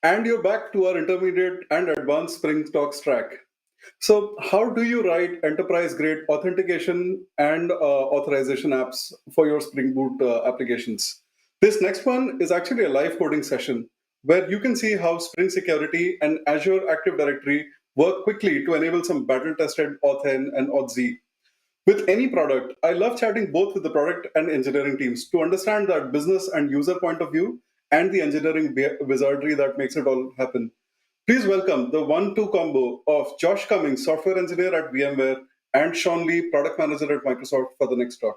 And you're back to our intermediate and advanced Spring Talks track. So, how do you write enterprise grade authentication and authorization apps for your Spring Boot applications? This next one is actually a live coding session where you can see how Spring Security and Azure Active Directory work quickly to enable some battle tested Auth-N and Auth-Z. With any product, I love chatting both with the product and engineering teams to understand that business and user point of view and the engineering wizardry that makes it all happen. Please welcome the 1-2 combo of Josh Cummings, software engineer at VMware, and Sean Lee, product manager at Microsoft, for the next talk.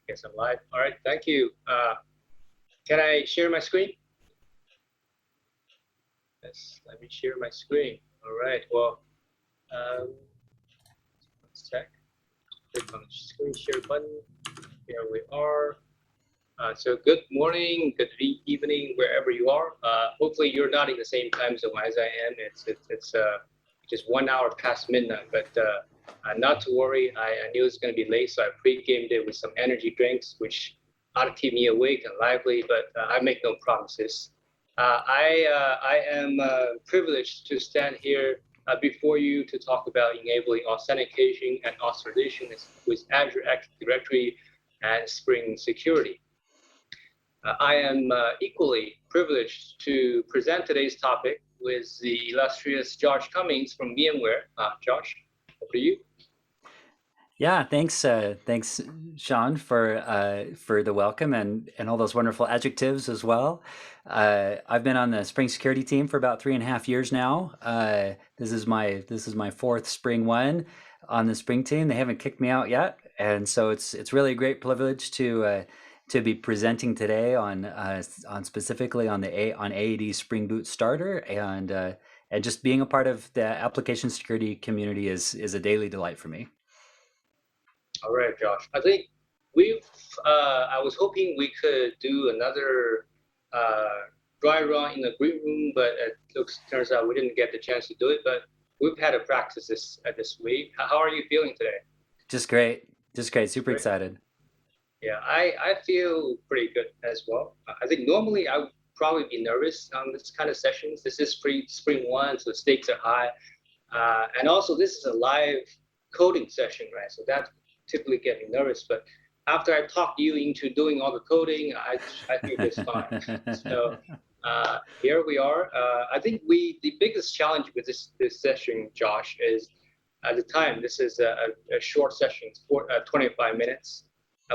Yes, I'm live. All right, thank you. Can I share my screen? Yes, let me share my screen. All right, well, let's check. Click on the screen share button. Here we are. So good morning, good evening, wherever you are. Hopefully you're not in the same time zone as I am. It's just 1 hour past midnight, but not to worry. I knew it was going to be late, so I pre-gamed it with some energy drinks, which ought to keep me awake and lively, but I make no promises. I am privileged to stand here before you to talk about enabling authentication and authorization with Azure Active Directory and Spring Security. I am equally privileged to present today's topic with the illustrious Josh Cummings from VMware. Josh, over to you. Yeah, thanks, Sean, for the welcome and all those wonderful adjectives as well. I've been on the Spring Security team for about 3.5 years now. This is my fourth Spring one on the Spring team. They haven't kicked me out yet, and so it's really a great privilege to be presenting today on specifically on AAD Spring Boot Starter, and just being a part of the application security community is a daily delight for me. All right, Josh. I think I was hoping we could do another dry run in the green room, but turns out we didn't get the chance to do it. But we've had a practice this week. How are you feeling today? Just great. Super excited. Yeah, I feel pretty good as well. I think normally I would probably be nervous on this kind of sessions. This is spring one, so the stakes are high. And also this is a live coding session, right? So that typically get me nervous. But after I talked you into doing all the coding, I think it's fine. So here we are. I think the biggest challenge with this session, Josh, is at the time. This is a short session, 25 minutes.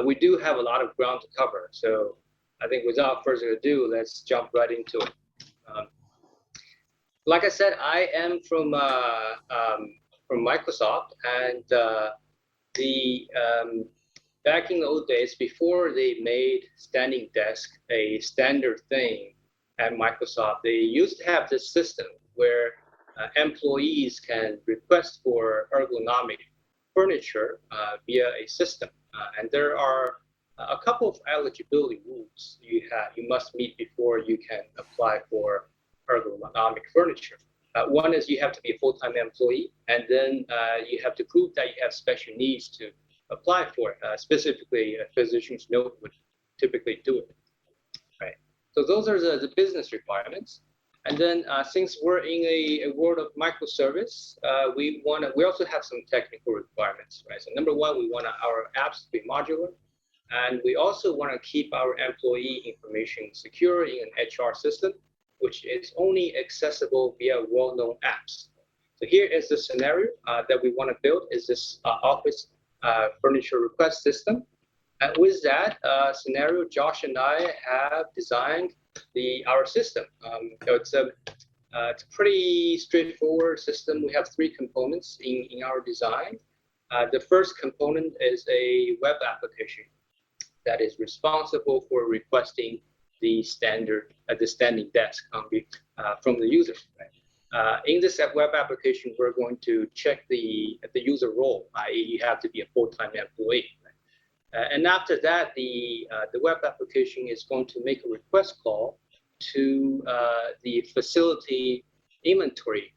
We do have a lot of ground to cover. So I think without further ado, let's jump right into it. Like I said, I am from Microsoft, and back in the old days, before they made standing desk a standard thing at Microsoft, they used to have this system where employees can request for ergonomic furniture via a system, and there are a couple of eligibility rules you must meet before you can apply for ergonomic furniture. One is you have to be a full-time employee, and then you have to prove that you have special needs to apply for it. Specifically, a physician's note would typically do it, right? So those are the business requirements. And then since we're in a world of microservice, we also have some technical requirements, right? So number one, we want our apps to be modular, and we also want to keep our employee information secure in an HR system, which is only accessible via well-known apps. So here is the scenario that we want to build, is this office furniture request system. And with that scenario, Josh and I have designed our system. So it's a pretty straightforward system. We have 3 components in our design. The first component is a web application that is responsible for requesting the standing desk from the user. Right? In this web application, we're going to check the user role, i.e., you have to be a full-time employee. Right? And after that, the web application is going to make a request call to the facility inventory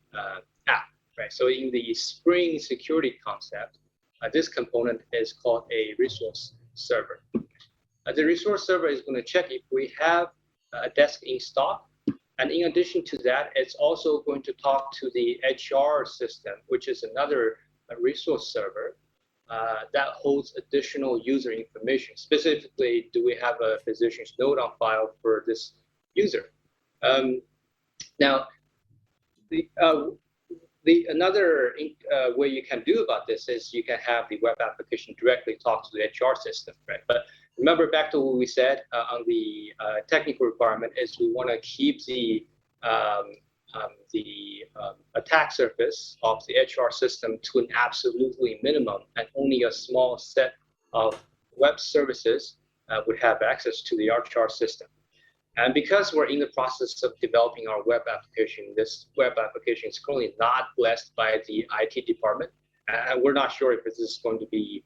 app. Right? So in the Spring Security concept, this component is called a resource server. The resource server is going to check if we have desk in stock. And in addition to that, it's also going to talk to the HR system, which is another resource server that holds additional user information. Specifically, do we have a physician's note on file for this user? Now, another way you can do about this is you can have the web application directly talk to the HR system, right? But remember back to what we said on the technical requirement is we want to keep the attack surface of the HR system to an absolutely minimum, and only a small set of web services would have access to the HR system. And because we're in the process of developing our web application, this web application is currently not blessed by the IT department, and we're not sure if this is going to be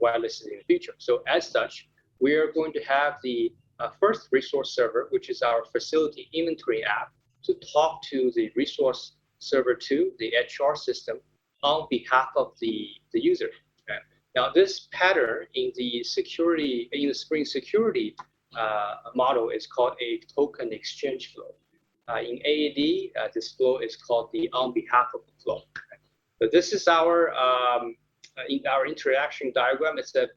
whitelisted in the future. So as such, we are going to have the first resource server, which is our facility inventory app, to talk to the resource server 2, the HR system, on behalf of the user. Okay. Now, this pattern in the Spring security model is called a token exchange flow. In AAD, this flow is called the on behalf of the flow. So this is our in our interaction diagram. It's an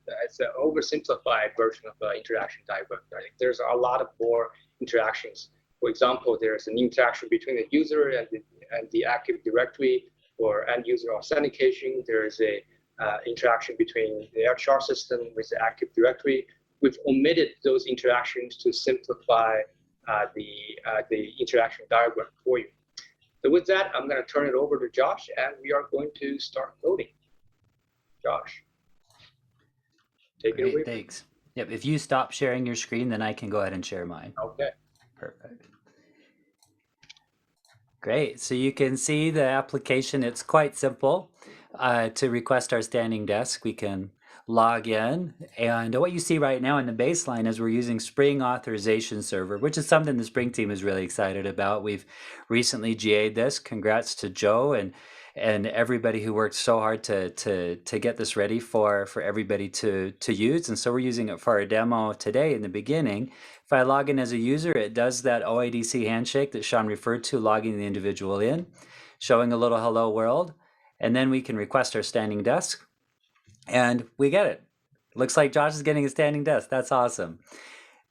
oversimplified version of the interaction diagram. Right? There's a lot of more interactions. For example, there's an interaction between the user and the Active Directory for end user authentication. There's a interaction between the HR system with the Active Directory. We've omitted those interactions to simplify the interaction diagram for you. So with that, I'm going to turn it over to Josh, and we are going to start coding. Josh, take it away. Thanks. Yep, if you stop sharing your screen, then I can go ahead and share mine. Okay. Perfect. Great. So you can see the application. It's quite simple. To request our standing desk, we can log in. And what you see right now in the baseline is we're using Spring Authorization Server, which is something the Spring team is really excited about. We've recently GA'd this. Congrats to Joe and everybody who worked so hard to get this ready for everybody to use. And so we're using it for our demo today in the beginning. If I log in as a user, it does that OIDC handshake that Sean referred to, logging the individual in, showing a little hello world, and then we can request our standing desk, and we get it. Looks like Josh is getting a standing desk. That's awesome.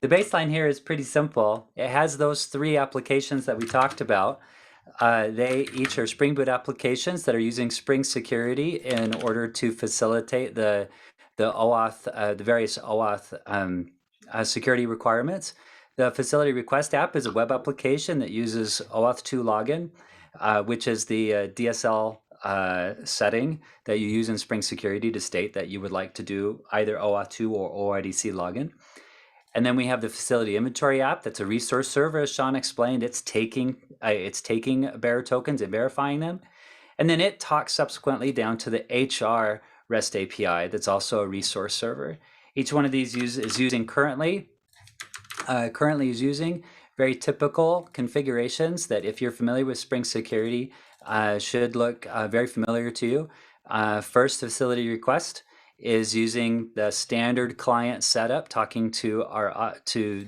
The baseline here is pretty simple. It has those 3 applications that we talked about. They each are Spring Boot applications that are using Spring Security in order to facilitate the OAuth, the various OAuth security requirements. The Facility Request app is a web application that uses OAuth 2 login, which is the DSL setting that you use in Spring Security to state that you would like to do either OAuth 2 or OIDC login. And then we have the Facility Inventory app. That's a resource server, as Sean explained. It's taking bearer tokens and verifying them. And then it talks subsequently down to the HR REST API. That's also a resource server. Each one of these is using currently is using very typical configurations that, if you're familiar with Spring Security, should look very familiar to you. First, Facility Request is using the standard client setup, talking to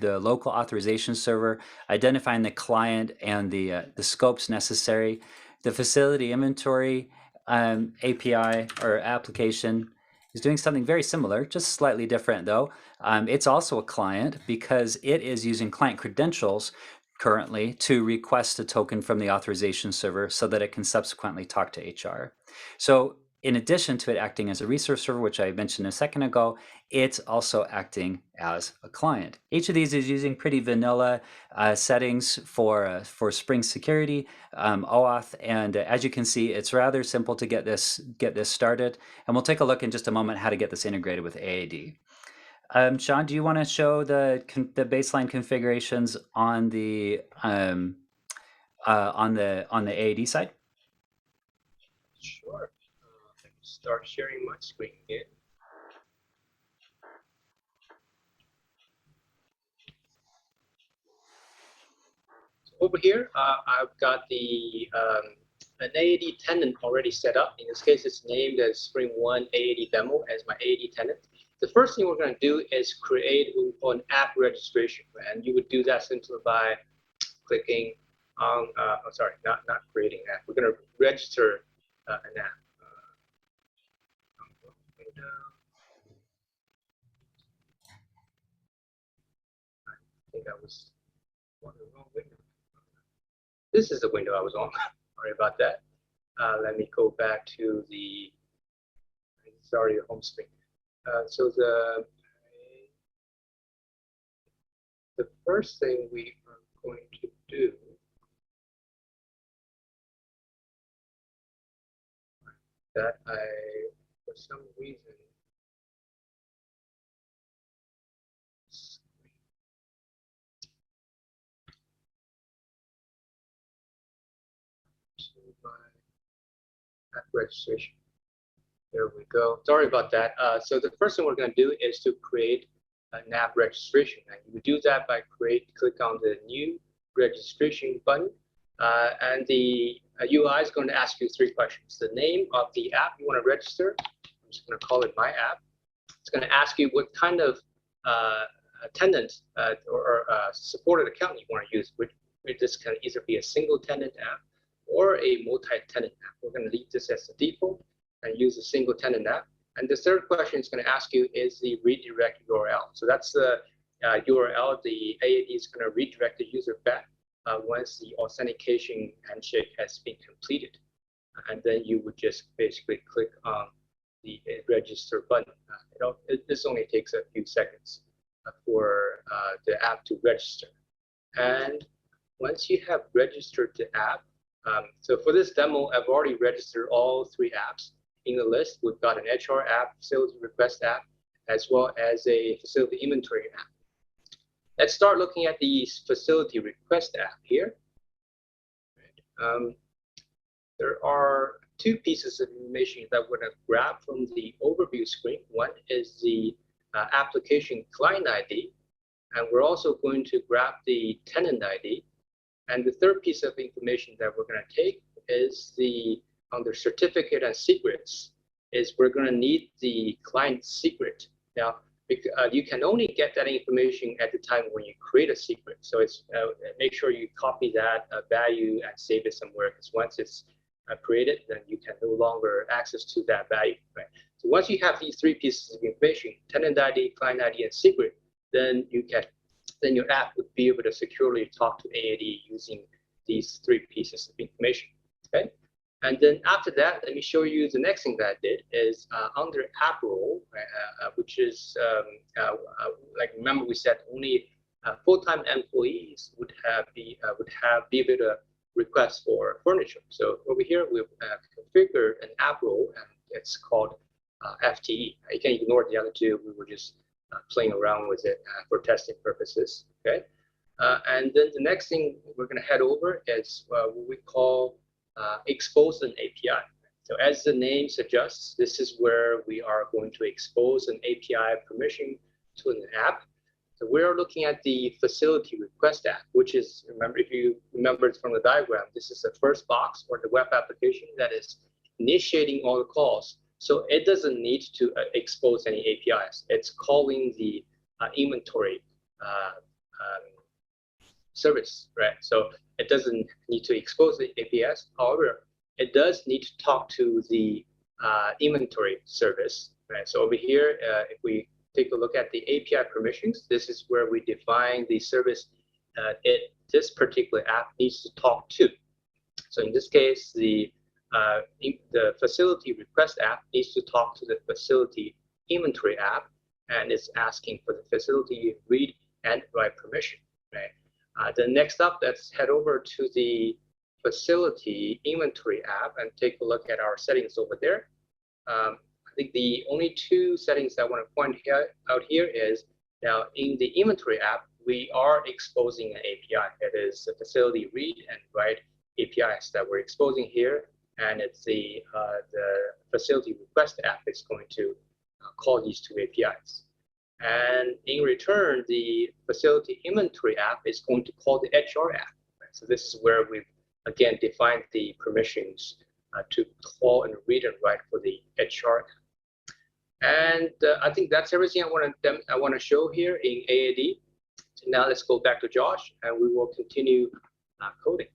the local authorization server, identifying the client and the scopes necessary. The Facility Inventory API or application is doing something very similar, just slightly different though. It's also a client because it is using client credentials currently to request a token from the authorization server so that it can subsequently talk to HR. So in addition to it acting as a resource server, which I mentioned a second ago, it's also acting as a client. Each of these is using pretty vanilla settings for Spring Security, OAuth, and as you can see, it's rather simple to get this started. And we'll take a look in just a moment how to get this integrated with AAD. Sean, do you want to show the baseline configurations on the AAD side? Sure. Start sharing my screen again. So over here, I've got an AAD tenant already set up. In this case, it's named as Spring 1 AAD demo as my AAD tenant. the first thing we're going to do is create what we call an app registration, and you would do that simply by clicking on. Sorry, not creating an app. We're going to register an app. I think I was on the wrong window. This is the window I was on. Sorry about that. Let me go back to the home screen. So the first thing we are going to do that for some reason, my app registration. There we go. Sorry about that. So the first thing we're going to do is to create an app registration. And you would do that by click on the new registration button. And the UI is going to ask you 3 questions. The name of the app you want to register. I'm just going to call it My App. It's going to ask you what kind of tenant or supported account you want to use. This can either be a single tenant app or a multi-tenant app. We're going to leave this as the default and use a single tenant app. And the third question is going to ask you is the redirect URL. So that's the URL the AAD is going to redirect the user back once the authentication handshake has been completed. And then you would just basically click on the register button. This only takes a few seconds for the app to register. And once you have registered the app, so for this demo, I've already registered all 3 apps in the list. We've got an HR app, facility request app, as well as a facility inventory app. Let's start looking at the facility request app here. There are 2 pieces of information that we're going to grab from the overview screen. One is the application client ID, and we're also going to grab the tenant ID. And the third piece of information that we're going to take is under certificate and secrets, is we're going to need the client secret. Now, you can only get that information at the time when you create a secret. So it's make sure you copy that value and save it somewhere, because once it's created, then you can no longer access to that value. Right? So once you have these 3 pieces of information, tenant ID, client ID, and secret, then your app would be able to securely talk to AAD using these 3 pieces of information. Okay. And then after that, let me show you the next thing that I did is under app role, which is like, remember we said only full-time employees would be able to request for furniture. So over here we've configured an app role, and it's called FTE. You can ignore the other 2. We were just playing around with it for testing purposes. Okay. And then the next thing we're going to head over is what we call expose an API. So as the name suggests, this is where we are going to expose an API permission to an app. So we're looking at the facility request app, which is, if you remember from the diagram, this is the first box or the web application that is initiating all the calls. So it doesn't need to expose any APIs. It's calling the inventory service, right? So it doesn't need to expose the APIs. However, it does need to talk to the inventory service, right? So over here, if we take a look at the API permissions, this is where we define the service this particular app needs to talk to. So in this case, the facility request app needs to talk to the facility inventory app, and it's asking for the facility read and write permission, right? Then next up, let's head over to the facility inventory app and take a look at our settings over there. I think the only 2 settings I want to point out here is, now in the inventory app, we are exposing an API. It is the facility read and write APIs that we're exposing here, and it's the facility request app is going to call these 2 APIs. And in return, the facility inventory app is going to call the HR app. Right? So this is where we've, again, defined the permissions to call and read and write for the HR app. And I think that's everything I want to show here in AAD. So now let's go back to Josh, and we will continue coding.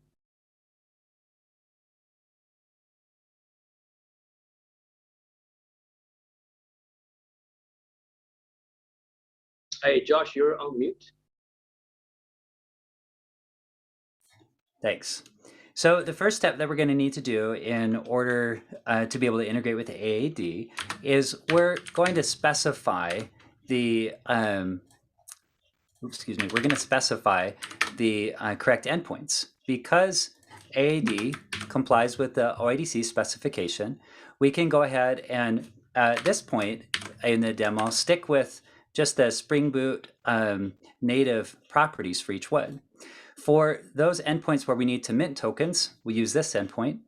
Hey, Josh, you're on mute. Thanks. So the first step that we're going to need to do in order to be able to integrate with the AAD is we're going to specify the we're going to specify the correct endpoints. Because AAD complies with the OIDC specification, we can go ahead and at this point in the demo stick with just the Spring Boot native properties for each one. For those endpoints where we need to mint tokens, we use this endpoint.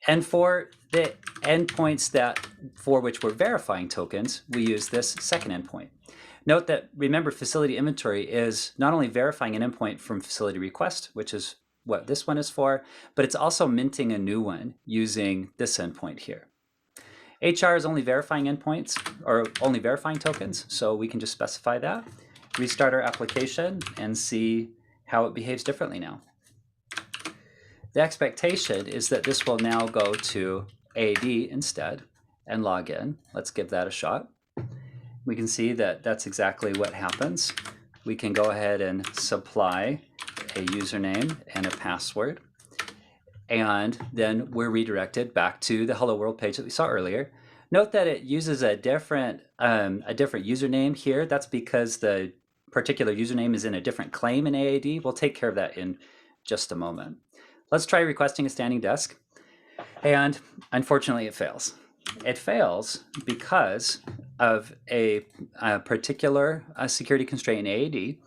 And for the endpoints for which we're verifying tokens, we use this second endpoint. Note that, remember, facility inventory is not only verifying an endpoint from facility request, which is what this one is for, but it's also minting a new one using this endpoint here. HR is only verifying endpoints, or only verifying tokens, so we can just specify that, restart our application, and see how it behaves differently now. The expectation is that this will now go to AAD instead and log in. Let's give that a shot. We can see that that's exactly what happens. We can go ahead and supply a username and a password, and then we're redirected back to the Hello World page that we saw earlier. Note that it uses a different username here. That's because the particular username is in a different claim in AAD. We'll take care of that in just a moment. Let's try requesting a standing desk, and unfortunately it fails. It fails because of a particular security constraint in AAD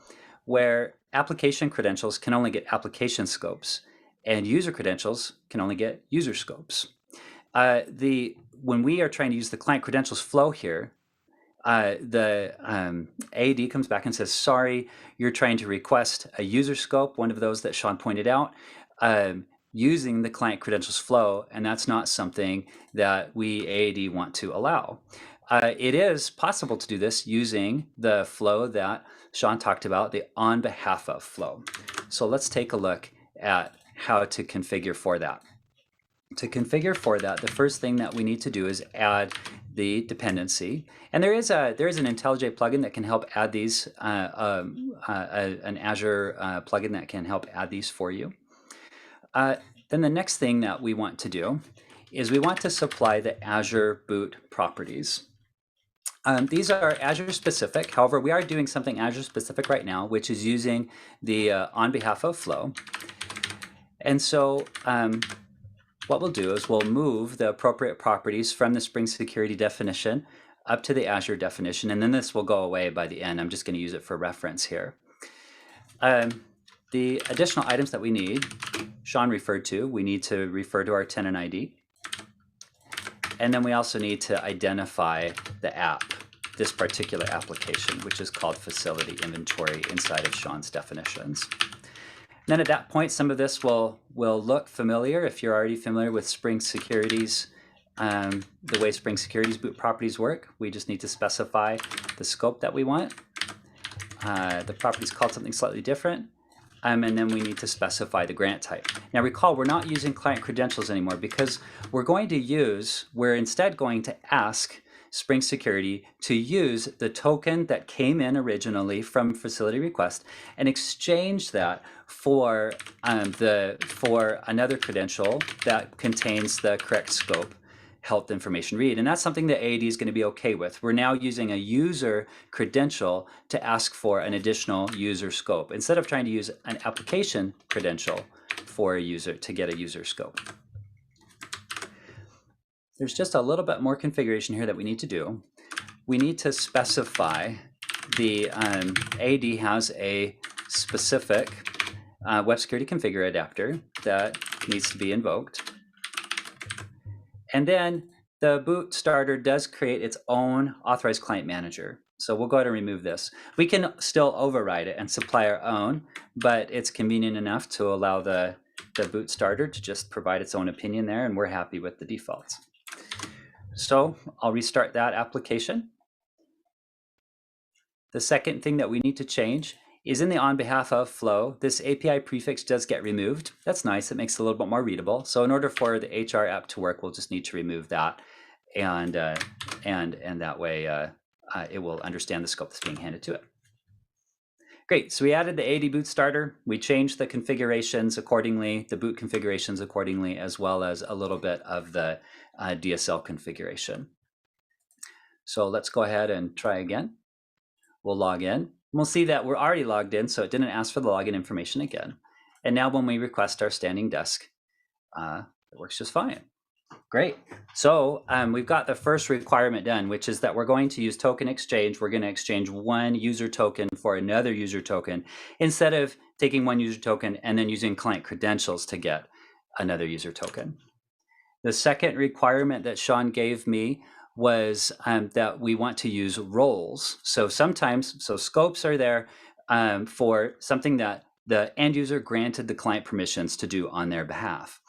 where application credentials can only get application scopes and user credentials can only get user scopes. When we are trying to use the client credentials flow here, the AAD comes back and says, sorry, you're trying to request a user scope, one of those that Sean pointed out, using the client credentials flow, and that's not something that we AAD want to allow. It is possible to do this using the flow that Sean talked about, the on behalf of flow. So let's take a look at how to configure for that. To configure for that, the first thing that we need to do is add the dependency. And there is an IntelliJ plugin that can help add these, an Azure plugin that can help add these for you. Then the next thing that we want to do is we want to supply the Azure boot properties. These are Azure specific. However, we are doing something Azure specific right now, which is using the on behalf of flow. And so what we'll do is we'll move the appropriate properties from the Spring Security definition up to the Azure definition, and then this will go away by the end. I'm just going to use it for reference here. The additional items that we need, Sean referred to, we need to refer to our tenant ID. And then we also need to identify the app, this particular application, which is called Facility Inventory inside of Sean's definitions. Then at that point, some of this will look familiar if you're already familiar with Spring Security's, the way Spring Security's boot properties work. We just need to specify the scope that we want. The property is called something slightly different. And then we need to specify the grant type. Now recall, we're not using client credentials anymore because we're instead going to ask Spring Security to use the token that came in originally from facility request and exchange that for another credential that contains the correct scope health information read. And that's something that AAD is going to be okay with. We're now using a user credential to ask for an additional user scope instead of trying to use an application credential for a user to get a user scope. There's just a little bit more configuration here that we need to do. We need to specify the AAD has a specific web security configure adapter that needs to be invoked. And then the boot starter does create its own authorized client manager. So we'll go ahead and remove this. We can still override it and supply our own, but it's convenient enough to allow the boot starter to just provide its own opinion there, and we're happy with the defaults. So I'll restart that application. The second thing that we need to change is in the on behalf of flow, this API prefix does get removed. That's nice. It makes it a little bit more readable. So in order for the HR app to work, we'll just need to remove that, and that way it will understand the scope that's being handed to it. Great. So we added the AD boot starter. We changed the configurations accordingly, the boot configurations accordingly, as well as a little bit of the DSL configuration. So let's go ahead and try again. We'll log in. We'll see that we're already logged in, so it didn't ask for the login information again. And now when we request our standing desk, it works just fine. Great. So we've got the first requirement done, which is that we're going to use token exchange. We're going to exchange one user token for another user token instead of taking one user token and then using client credentials to get another user token. The second requirement that Sean gave me was that we want to use roles. So sometimes, scopes are there for something that the end user granted the client permissions to do on their behalf.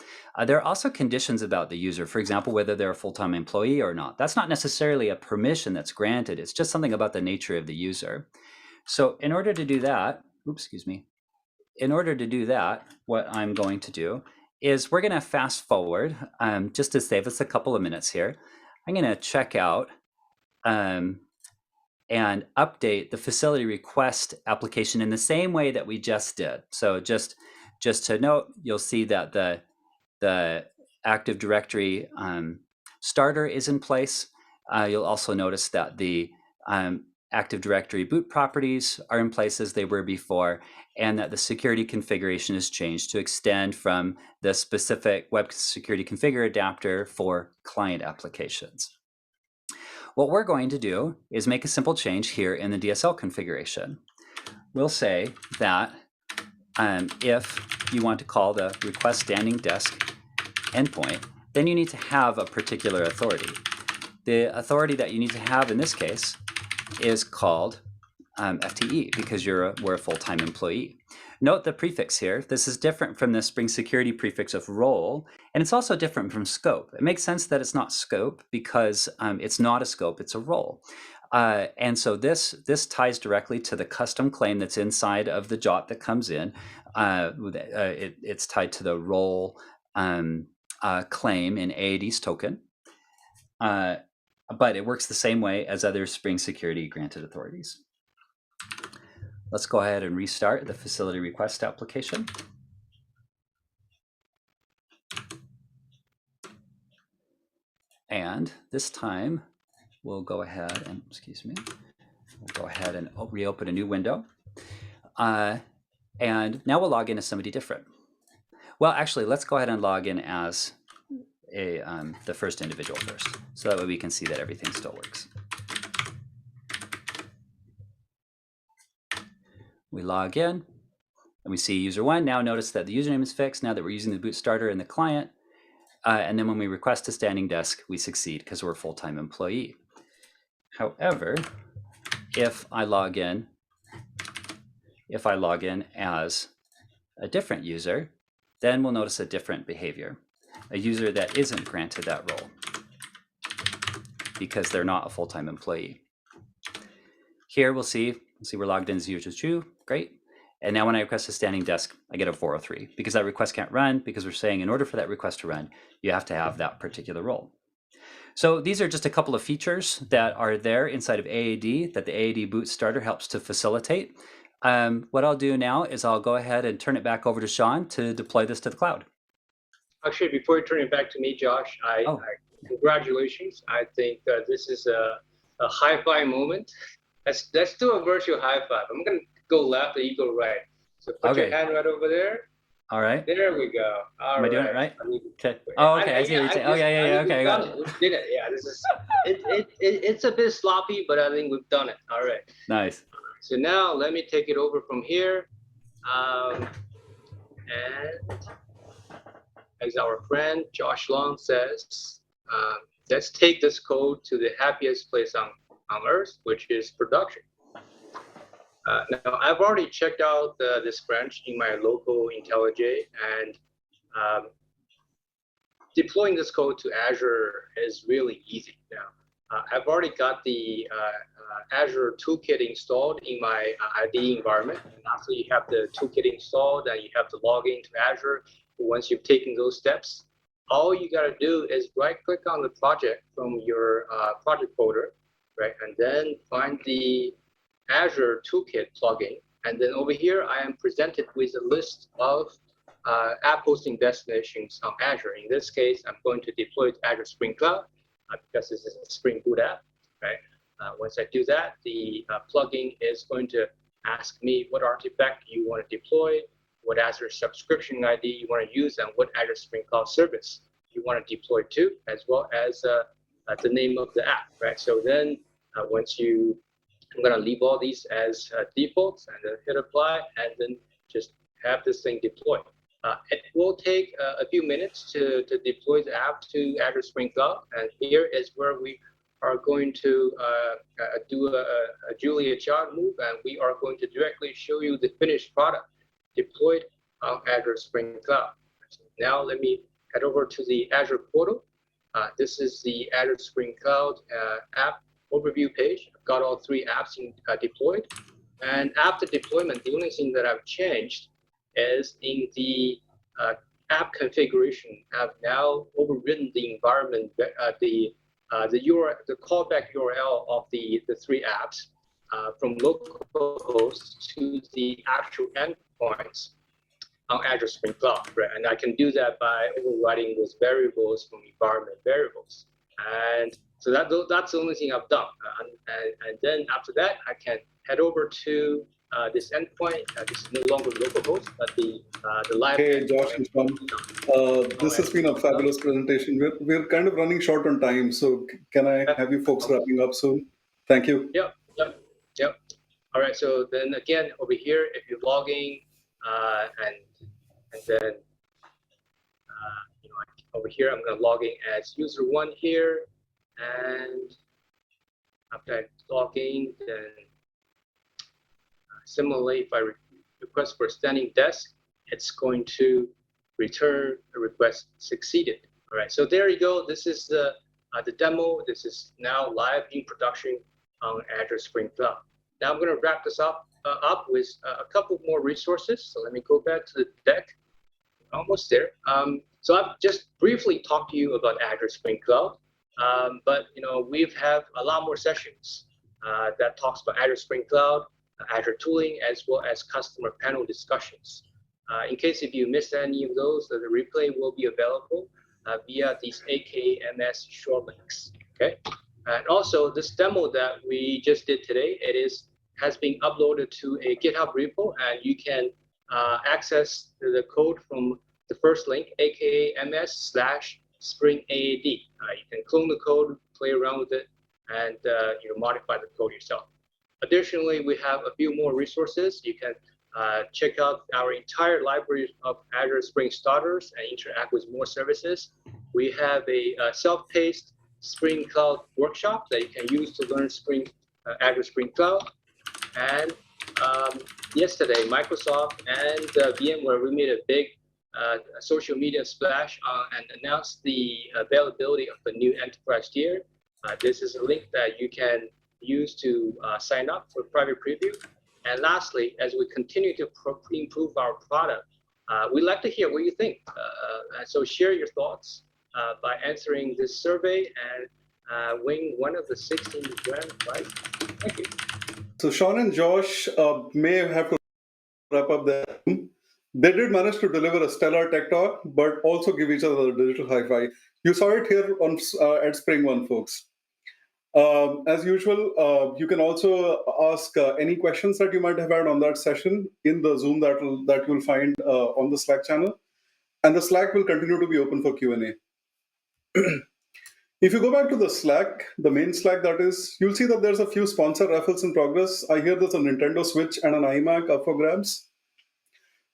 There are also conditions about the user, for example, whether they're a full-time employee or not. That's not necessarily a permission that's granted. It's just something about the nature of the user. So in order to do that, in order to do that, what I'm going to do is we're going to fast forward just to save us a couple of minutes here. I'm going to check out and update the facility request application in the same way that we just did. So just to note, you'll see that the Active Directory starter is in place. You'll also notice that the Active Directory boot properties are in place as they were before, and that the security configuration has changed to extend from the specific web security configure adapter for client applications. What we're going to do is make a simple change here in the DSL configuration. We'll say that if you want to call the request standing desk endpoint, then you need to have a particular authority. The authority that you need to have in this case is called FTE because we're a full-time employee. Note the prefix here. This is different from the Spring Security prefix of role, and it's also different from scope. It makes sense that it's not scope because it's not a scope, it's a role. And so this ties directly to the custom claim that's inside of the JOT that comes in. It's tied to the role claim in AAD's token. But it works the same way as other Spring Security granted authorities. Let's go ahead and restart the facility request application. And this time we'll go ahead and, reopen a new window. And now we'll log in as somebody different. Well, actually, let's go ahead and log in as the first individual first, so that way we can see that everything still works. We log in, and we see user one. Now notice that the username is fixed now that we're using the boot starter in the client. And then when we request a standing desk, we succeed because we're a full-time employee. However, if I log in as a different user, then we'll notice a different behavior. A user that isn't granted that role because they're not a full-time employee. Here we'll see we're logged in as user 2, great. And now when I request a standing desk, I get a 403 because that request can't run because we're saying in order for that request to run, you have to have that particular role. So these are just a couple of features that are there inside of AAD that the AAD boot starter helps to facilitate. What I'll do now is I'll go ahead and turn it back over to Sean to deploy this to the cloud. Actually, before you turn it back to me, Josh, congratulations. I think this is a high five moment. Let's do a virtual high five. I'm going to go left and you go right. So put your hand right over there. All right. There we go. Am I doing it right? Okay. Oh, okay. I see what you're saying. Oh, yeah. Okay, I got it. We did it. Yeah, this is it's a bit sloppy, but I think we've done it. All right. Nice. So now let me take it over from here. And as our friend Josh Long says, let's take this code to the happiest place on earth, which is production. Now, I've already checked out this branch in my local IntelliJ, and deploying this code to Azure is really easy now. I've already got the Azure Toolkit installed in my IDE environment. And after you have the toolkit installed, and you have to log into Azure. Once you've taken those steps, all you got to do is right-click on the project from your project folder, right, and then find the Azure Toolkit plugin. And then over here, I am presented with a list of app hosting destinations on Azure. In this case, I'm going to deploy to Azure Spring Cloud because this is a Spring Boot app, right? Once I do that, the plugin is going to ask me what artifact you want to deploy, what Azure subscription ID you want to use, and what Azure Spring Cloud service you want to deploy to, as well as the name of the app, right? So then once you, I'm going to leave all these as defaults and then hit apply, and then just have this thing deployed. It will take a few minutes to deploy the app to Azure Spring Cloud, and here is where we are going to do a Julia Child move, and we are going to directly show you the finished product deployed on Azure Spring Cloud. So now let me head over to the Azure portal. This is the Azure Spring Cloud app overview page. I've got all 3 apps deployed. And after deployment, the only thing that I've changed is in the app configuration. I've now overridden the environment, the callback URL of the 3 apps from localhost to the actual endpoints on Azure Spring Cloud, right? And I can do that by overriding those variables from environment variables. And so that's the only thing I've done. And then after that, I can head over to this endpoint. This is no longer localhost, but the live. Hey, Josh and Sean. This has been a fabulous presentation. We're kind of running short on time, so can I have you folks wrapping up soon? Thank you. Yep. All right. So then again, over here, if you're logging, and then over here, I'm going to log in as user 1 here, and after I log in, then similarly, if I request for a standing desk, it's going to return a request succeeded. All right, so there you go. This is the demo. This is now live in production on Azure Spring Cloud. Now I'm going to wrap this up with a couple more resources. So let me go back to the deck. Almost there. So I've just briefly talked to you about Azure Spring Cloud, but we've have a lot more sessions that talks about Azure Spring Cloud, Azure tooling, as well as customer panel discussions. In case if you missed any of those, the replay will be available via these AKMS short links. Okay, and also this demo that we just did today, has been uploaded to a GitHub repo, and you can access the code from the first link, AKMS/SpringAAD. You can clone the code, play around with it, and modify the code yourself. Additionally, we have a few more resources. You can check out our entire library of Azure Spring starters and interact with more services. We have a self-paced Spring Cloud workshop that you can use to learn Azure Spring Cloud. And yesterday, Microsoft and VMware, we made a big social media splash and announced the availability of the new enterprise tier. This is a link that you can use to sign up for private preview. And lastly, as we continue to improve our product, we'd like to hear what you think. So share your thoughts by answering this survey and win one of the 16 grand prizes. Thank you. So Sean and Josh may have to wrap up there. They did manage to deliver a stellar tech talk, but also give each other a digital high five. You saw it here on at Spring One, folks. As usual, you can also ask any questions that you might have had on that session in the Zoom that you'll find on the Slack channel, and the Slack will continue to be open for Q&A. If you go back to the Slack, the main Slack that is, you'll see that there's a few sponsor raffles in progress. I hear there's a Nintendo Switch and an iMac up for grabs.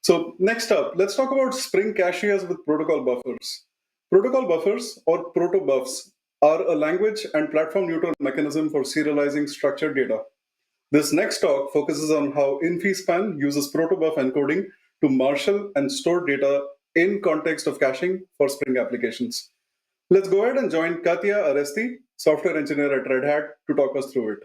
So next up, let's talk about Spring caches with protocol buffers. Protocol buffers, or protobufs, are a language and platform-neutral mechanism for serializing structured data. This next talk focuses on how InfySpan uses protobuf encoding to marshal and store data in context of caching for Spring applications. Let's go ahead and join Katya Aresti, software engineer at Red Hat, to talk us through it.